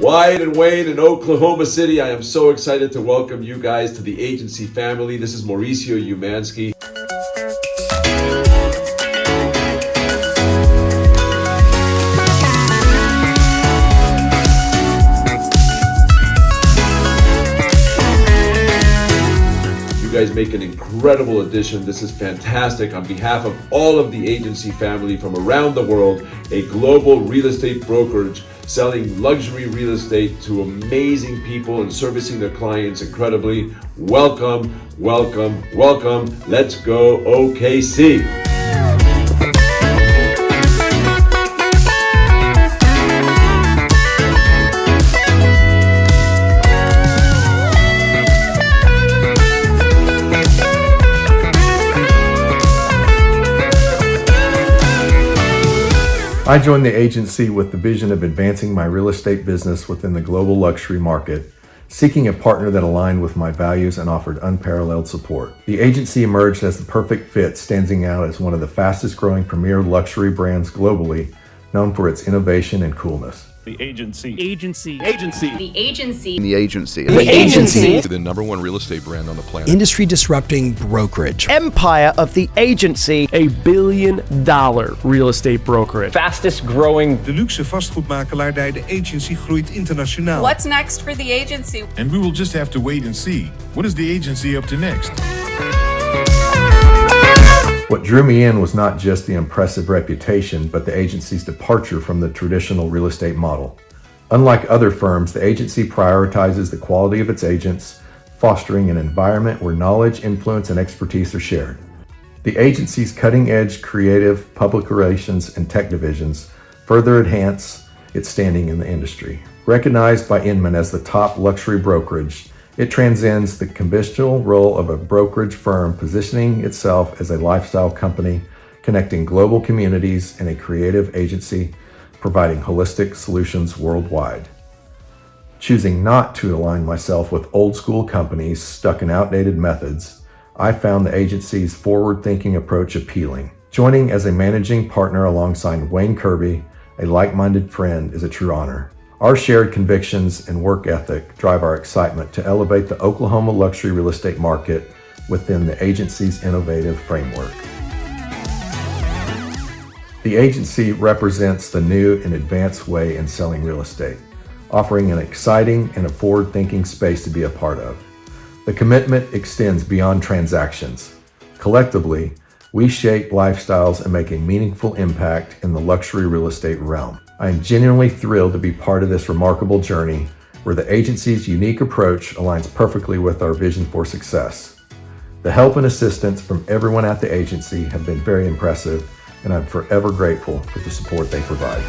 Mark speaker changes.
Speaker 1: Wyatt and Wayne in Oklahoma City. I am so excited to welcome you guys to the agency family. This is Mauricio Umansky. You guys make an incredible addition. This is fantastic. On behalf of all of the agency family from around the world, a global real estate brokerage selling luxury real estate to amazing people and servicing their clients incredibly. Welcome, welcome, welcome. Let's go OKC.
Speaker 2: I joined the agency with the vision of advancing my real estate business within the global luxury market, seeking a partner that aligned with my values and offered unparalleled support. The agency emerged as the perfect fit, standing out as one of the fastest growing premier luxury brands globally, known for its innovation and coolness.
Speaker 3: The agency.
Speaker 4: The agency. The agency.
Speaker 5: The number one real estate brand on the planet.
Speaker 6: Industry disrupting brokerage.
Speaker 7: Empire of the agency.
Speaker 4: $1 billion real estate brokerage.
Speaker 7: Fastest growing.
Speaker 8: De luxe vastgoedmakelaar de agency groeit internationaal.
Speaker 9: What's next for the agency?
Speaker 10: And we will just have to wait and see. What is the agency up to next?
Speaker 2: What drew me in was not just the impressive reputation, but the agency's departure from the traditional real estate model. Unlike other firms, the agency prioritizes the quality of its agents, fostering an environment where knowledge, influence, and expertise are shared. The agency's cutting-edge creative, public relations, and tech divisions further enhance its standing in the industry. Recognized by Inman as the top luxury brokerage, it transcends the conventional role of a brokerage firm, positioning itself as a lifestyle company, connecting global communities, and a creative agency providing holistic solutions worldwide. Choosing not to align myself with old school companies stuck in outdated methods, I found the agency's forward-thinking approach appealing. Joining as a managing partner alongside Wayne Kirby, a like-minded friend, is a true honor. Our shared convictions and work ethic drive our excitement to elevate the Oklahoma luxury real estate market within the agency's innovative framework. The agency represents the new and advanced way in selling real estate, offering an exciting and a forward-thinking space to be a part of. The commitment extends beyond transactions. Collectively, we shape lifestyles and make a meaningful impact in the luxury real estate realm. I am genuinely thrilled to be part of this remarkable journey where the agency's unique approach aligns perfectly with our vision for success. The help and assistance from everyone at the agency have been very impressive, and I'm forever grateful for the support they provide.